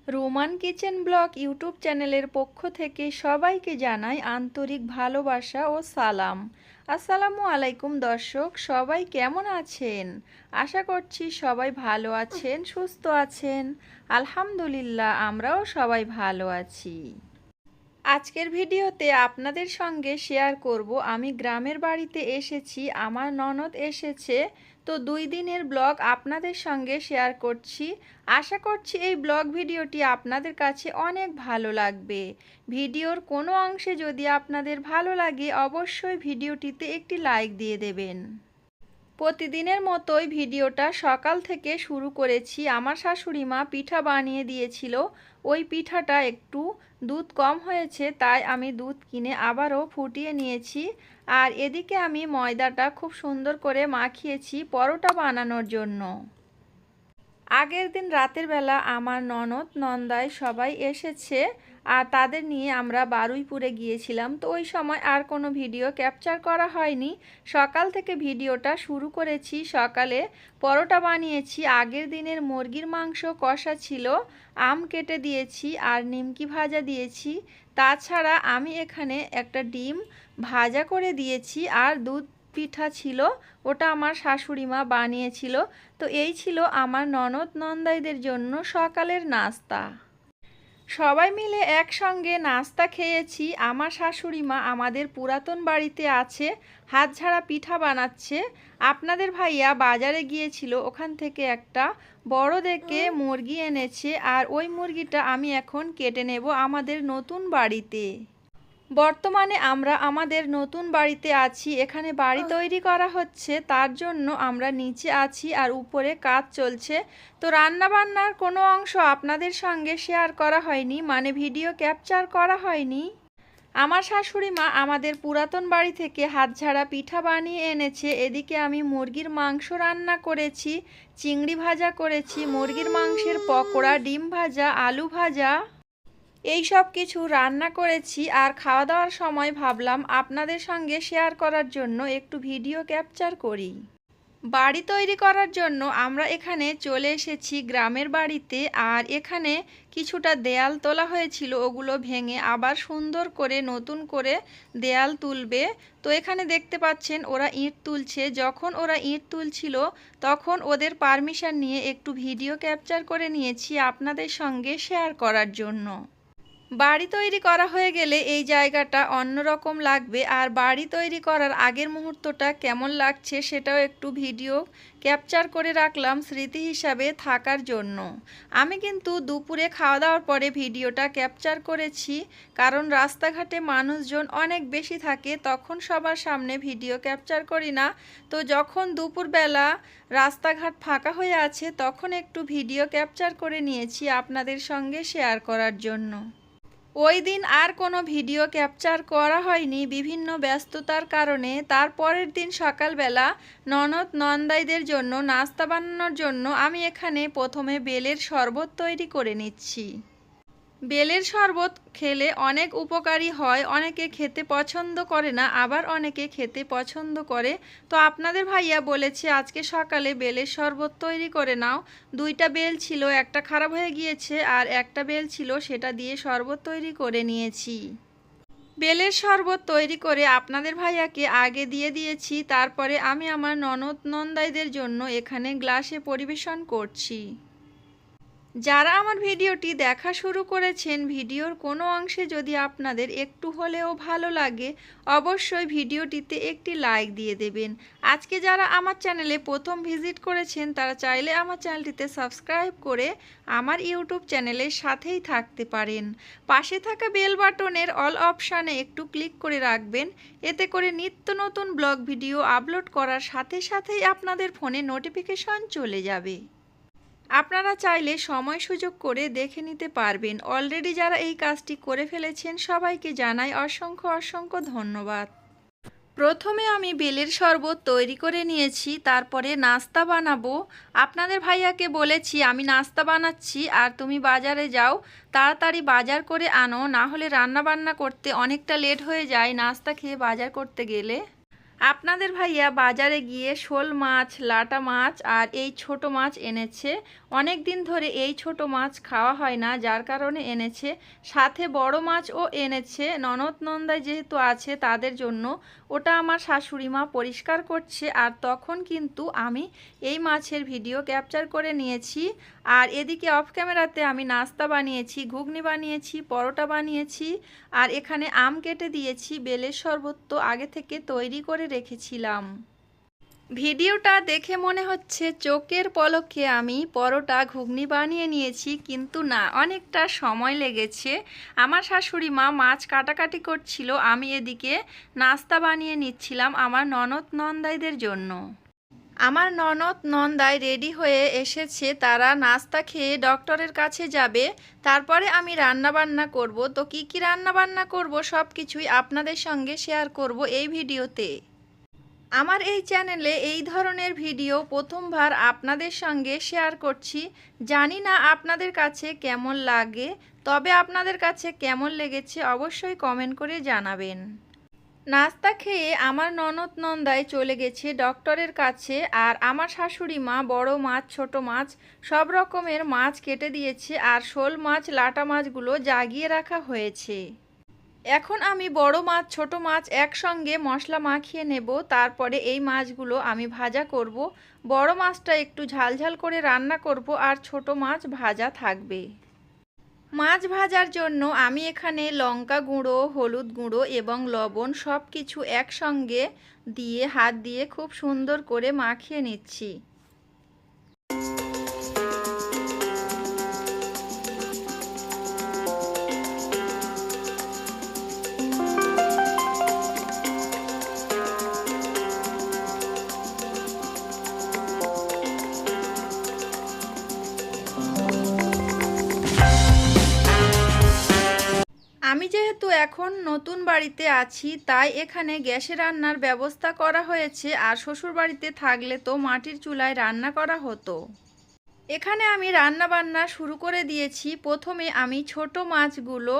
Roman kitchen blog YouTube চ্যানেলের পক্ষ থেকে সবাইকে জানাই আন্তরিক ভালোবাসা ও সালাম। আসসালামু আলাইকুম দর্শক, সবাই কেমন আছেন? আশা করছি সবাই ভালো আছেন, সুস্থ আছেন। আলহামদুলিল্লাহ, আমরাও সবাই ভালো আছি। আজকের ভিডিওতে আপনাদের সঙ্গে শেয়ার করব আমি গ্রামের বাড়িতে এসেছি, আমার ননদ এসেছে। তো 2 দিনের ব্লগ আপনাদের সঙ্গে শেয়ার করছি। আশা করছি এই ব্লগ ভিডিওটি আপনাদের কাছে অনেক ভালো লাগবে। ভিডিওর কোনো অংশে যদি আপনাদের ভালো লাগে অবশ্যই ভিডিওটিতে একটি লাইক দিয়ে দেবেন। প্রতিদিনের মতোই ভিডিওটা সকাল থেকে শুরু করেছি। আমার শাশুড়ি মা পিঠা বানিয়ে দিয়েছিল। ওই পিঠাটা একটু দুধ কম হয়েছে, তাই আমি দুধ কিনে আবারও ফুটিয়ে নিয়েছি। আর এদিকে আমি ময়দাটা খুব সুন্দর করে মাখিয়েছি পরোটা বানানোর জন্য। আগের দিন রাতের বেলা আমার ননদ নন্দাই সবাই এসেছে, আর তাদের নিয়ে আমরা বারুইপুরে গিয়েছিলাম। তো ওই সময় আর কোনো ভিডিও ক্যাপচার করা হয়নি। সকাল থেকে ভিডিওটা শুরু করেছি। সকালে পরোটা বানিয়েছি, আগের দিনের মুরগির মাংস কষা ছিল, আম কেটে দিয়েছি আর নিমকি ভাজা দিয়েছি। তাছাড়া আমি এখানে একটা ডিম ভাজা করে দিয়েছি আর দুধ পিঠা ছিল, ওটা আমার শাশুড়ি মা বানিয়েছিল। তো এই ছিল আমার ননদ নন্দাইদের জন্য সকালের নাস্তা। সবাই মিলে একসঙ্গে নাস্তা খেয়েছি। আমার শাশুড়ি মা আমাদের পুরাতন বাড়িতে আছে, হাত ঝাড়া পিঠা বানাচ্ছে। আপনাদের ভাইয়া বাজারে গিয়েছিল, ওখান থেকে একটা বড় দেখে মুরগি এনেছে, আর ওই মুরগিটা আমি এখন কেটে নেব আমাদের নতুন বাড়িতে। বর্তমানে আমরা আমাদের নতুন বাড়িতে আছি, এখানে বাড়ি তৈরি করা হচ্ছে, তার জন্য আমরা নিচে আছি আর উপরে কাজ চলছে। তো রান্নাবান্নার কোনো অংশ আপনাদের সঙ্গে শেয়ার করা হয়নি, মানে ভিডিও ক্যাপচার করা হয়নি। আমার শাশুড়ি মা আমাদের পুরাতন বাড়ি থেকে হাতঝাড়া পিঠা বানিয়ে এনেছে। এদিকে আমি মুরগির মাংস রান্না করেছি, চিংড়ি ভাজা করেছি, মুরগির মাংসের পকোড়া, ডিম ভাজা, আলু ভাজা, এই সব কিছু রান্না করেছি। আর খাওয়া দাওয়ার সময় ভাবলাম আপনাদের সঙ্গে শেয়ার করার জন্য একটু ভিডিও ক্যাপচার করি। বাড়ি তৈরি করার জন্য আমরা এখানে চলে এসেছি গ্রামের বাড়িতে। আর এখানে কিছুটা দেয়াল তোলা হয়েছিল, ওগুলো ভেঙে আবার সুন্দর করে নতুন করে দেয়াল তুলবে। তো এখানে দেখতে পাচ্ছেন ওরা ইট তুলছে। যখন ওরা ইট তুলছিল তখন ওদের পারমিশন নিয়ে একটু ভিডিও ক্যাপচার করে নিয়েছি আপনাদের সঙ্গে শেয়ার করার জন্য। বাড়ি তৈরি করা হয়ে গেলে এই জায়গাটা অন্যরকম লাগবে, আর বাড়ি তৈরি করার আগের মুহূর্তটা কেমন লাগছে সেটাও একটু ভিডিও ক্যাপচার করে রাখলাম স্মৃতি হিসাবে থাকার জন্য। আমি কিন্তু দুপুরে খাওয়া দাওয়ার পরে ভিডিওটা ক্যাপচার করেছি, কারণ রাস্তাঘাটে মানুষজন অনেক বেশি থাকে, তখন সবার সামনে ভিডিও ক্যাপচার করি না। তো যখন দুপুরবেলা রাস্তাঘাট ফাঁকা হয়ে আছে তখন একটু ভিডিও ক্যাপচার করে নিয়েছি আপনাদের সঙ্গে শেয়ার করার জন্য। ওই দিন আর কোনো ভিডিও ক্যাপচার করা হয়নি বিভিন্ন ব্যস্ততার কারণে। তারপরের দিন সকালবেলা ননদ নন্দাইদের জন্য নাস্তা বানানোর জন্য আমি এখানে প্রথমে বেলের শরবত তৈরি করে নিচ্ছি। বেলের শরবত খেলে অনেক উপকারী হয়, অনেকে খেতে পছন্দ করে না, আবার অনেকে খেতে পছন্দ করে। তো আপনাদের ভাইয়া বলেছে আজকে সকালে বেলের শরবত তৈরি করে নাও। 2টা বেল ছিল, একটা খারাপ হয়ে গিয়েছে আর একটা বেল ছিল, সেটা দিয়ে শরবত তৈরি করে নিয়েছি। বেলের শরবত তৈরি করে আপনাদের ভাইয়াকে আগে দিয়ে দিয়েছি, তারপরে আমি আমার ননদ নন্দাইদের জন্য এখানে গ্লাসে পরিবেশন করছি। যারা আমার ভিডিওটি দেখা শুরু করেছেন, ভিডিওর কোনো অংশে যদি আপনাদের একটু হলেও ভালো লাগে অবশ্যই ভিডিওটিতে একটি লাইক দিয়ে দেবেন। আজকে যারা আমার চ্যানেলে প্রথম ভিজিট করেছেন তারা চাইলে আমার চ্যানেলটিতে সাবস্ক্রাইব করে আমার ইউটিউব চ্যানেলের সাথেই থাকতে পারেন। পাশে থাকা বেল বাটনের অল অপশানে একটু ক্লিক করে রাখবেন, এতে করে নিত্য নতুন ব্লগ ভিডিও আপলোড করার সাথে সাথেই আপনাদের ফোনে নোটিফিকেশন চলে যাবে। আপনারা চাইলে সময় সুযোগ করে দেখে নিতে পারবেন। অলরেডি যারা এই কাজটি করে ফেলেছেন সবাইকে জানাই অসংখ্য অসংখ্য ধন্যবাদ। প্রথমে আমি বেলের শরবত তৈরি করে নিয়েছি, তারপরে নাস্তা বানাবো। আপনাদের ভাইয়াকে বলেছি আমি নাস্তা বানাচ্ছি আর তুমি বাজারে যাও, তাড়াতাড়ি বাজার করে আনো, না হলে রান্না বান্না করতে অনেকটা লেট হয়ে যায় নাস্তা খেয়ে বাজার করতে গেলে। আপনাদের ভাইয়া বাজারে গিয়ে শোল মাছ, লাটা মাছ আর এই ছোট মাছ এনেছে। অনেক দিন ধরে এই ছোট মাছ খাওয়া হয় না, যার কারণে এনেছে। সাথে বড় মাছও এনেছে, ননদ নন্দাই যেহেতু আছে তাদের জন্য। ওটা আমার শাশুড়ি মা পরিষ্কার করছে, আর তখন কিন্তু আমি এই মাছের ভিডিও ক্যাপচার করে নিয়েছি। আর এদিকে অফ ক্যামেরাতে আমি নাস্তা বানিয়েছি, ঘুগনি বানিয়েছি, পরোটা বানিয়েছি, আর এখানে আম কেটে দিয়েছি। বেলের শরবত তো আগে থেকে তৈরি করে রেখেছিলাম। ভিডিওটা দেখে মনে হচ্ছে চোখের পলকে আমি পরোটা ঘুগনি বানিয়ে নিয়েছি, কিন্তু না, অনেকটা সময় লেগেছে। আমার শাশুড়ি মা মাছ কাটাকাটি করছিল, আমি এদিকে নাস্তা বানিয়ে নিচ্ছিলাম আমার ননদ নন্দাইদের জন্য। আমার ননদ নন্দাই রেডি হয়ে এসেছে, তারা নাস্তা খেয়ে ডক্টরের কাছে যাবে। তারপরে আমি রান্না বান্না করব। তো কি কি রান্না বান্না করব সব কিছুই আপনাদের সঙ্গে শেয়ার করব এই ভিডিওতে। আমার এই চ্যানেলে এই ধরনের ভিডিও প্রথমবার আপনাদের সঙ্গে শেয়ার করছি। জানি না আপনাদের কাছে কেমন লাগে, তবে আপনাদের কাছে কেমন লেগেছে অবশ্যই কমেন্ট করে জানাবেন। নাস্তা খেয়ে আমার ননদ নন্দাই চলে গেছে ডক্টরের কাছে, আর আমার শাশুড়ি মা বড় মাছ, ছোট মাছ সব রকমের মাছ কেটে দিয়েছে, আর শোল মাছ, লাটা মাছগুলো জাগিয়ে রাখা হয়েছে। এখন আমি বড় মাছ, ছোট মাছ একসঙ্গে মশলা মাখিয়ে নেব। তারপরে এই মাছগুলো আমি ভাজা করব। বড় মাছটা একটু ঝালঝাল করে রান্না করব, আর ছোট মাছ ভাজা থাকবে। মাছ ভাজার জন্য আমি এখানে লঙ্কা গুঁড়ো, হলুদ গুঁড়ো এবং লবণ সব কিছু একসঙ্গে দিয়ে হাত দিয়ে খুব সুন্দর করে মাখিয়ে নিচ্ছি। আমি যেহেতু এখন নতুন বাড়িতে আছি, তাই এখানে গ্যাসে রান্নার ব্যবস্থা করা হয়েছে, আর শ্বশুর বাড়িতে থাকলে তো মাটির চুলায় রান্না করা হতো। এখানে আমি রান্না বান্না শুরু করে দিয়েছি। প্রথমে আমি ছোট মাছগুলো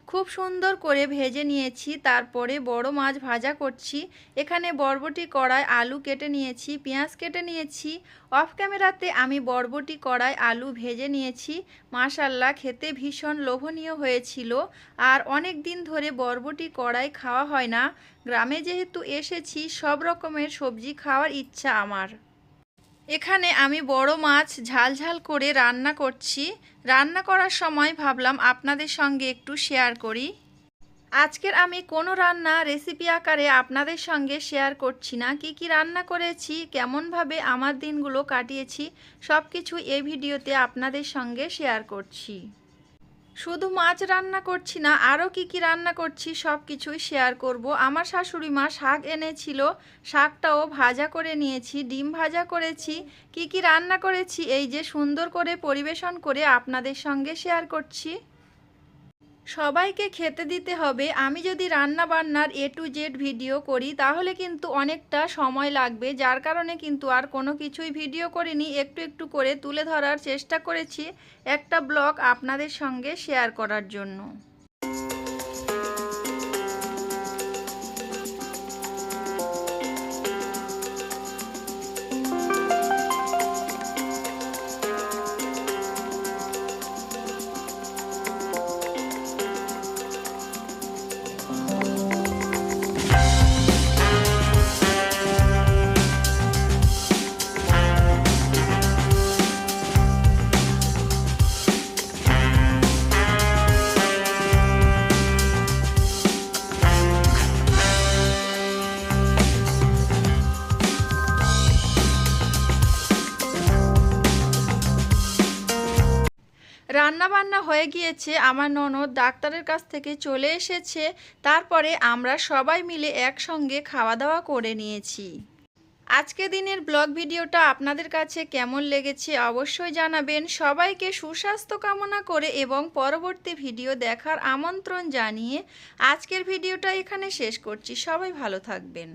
খুব সুন্দর করে ভেজে নিয়েছি, তারপরে বড় মাছ ভাজা করছি। এখানে বরবটি কড়াই আলু কেটে নিয়েছি, পেঁয়াজ কেটে নিয়েছি। অফ ক্যামেরাতে আমি বরবটি কড়াই আলু ভেজে নিয়েছি। মাশাল্লাহ, খেতে ভীষণ লোভনীয় হয়েছিল। আর অনেক দিন ধরে বরবটি কড়াই খাওয়া হয় না। গ্রামে যেহেতু এসেছি, সব রকমের সবজি খাওয়ার ইচ্ছা আমার। এখানে আমি বড় মাছ ঝাল করে রান্না করছি। রান্না করার সময় ভাবলাম আপনাদের সঙ্গে একটু শেয়ার করি। আজকের আমি কোনো রান্না রেসিপি আকারে আপনাদের সঙ্গে শেয়ার করছি না। কি কি রান্না করেছি, কেমনভাবে আমার দিনগুলো কাটিয়েছি, সব কিছু এই ভিডিওতে আপনাদের সঙ্গে শেয়ার করছি। শুধু মাছ রান্না করছি না, আরও কি কি রান্না করছি সব কিছুই শেয়ার করব। আমার শাশুড়ি মা শাক এনেছিল, শাকটাও ভাজা করে নিয়েছি, ডিম ভাজা করেছি। কি কি রান্না করেছি এই যে সুন্দর করে পরিবেশন করে আপনাদের সঙ্গে শেয়ার করছি। সবাইকে খেতে দিতে হবে। আমি যদি রান্না বান্নার A to Z ভিডিও করি তাহলে কিন্তু অনেকটা সময় লাগবে, যার কারণে কিন্তু আর কোনো কিছুই ভিডিও করিনি। একটু একটু করে তুলে ধরার চেষ্টা করেছি একটা ব্লগ আপনাদের সঙ্গে শেয়ার করার জন্য। রান্না বান্না হয়ে গিয়েছে, আমার ননদ ডাক্তারের কাছ থেকে চলে এসেছে। তারপরে আমরা সবাই মিলে একসঙ্গে খাওয়া দাওয়া করে নিয়েছি। আজকে দিনের ব্লগ ভিডিওটা আপনাদের কাছে কেমন লেগেছে অবশ্যই জানাবেন। সবাইকে সুস্বাস্থ্য কামনা করে এবং পরবর্তী ভিডিও দেখার আমন্ত্রণ জানিয়ে আজকের ভিডিওটা এখানে শেষ করছি। সবাই ভালো থাকবেন।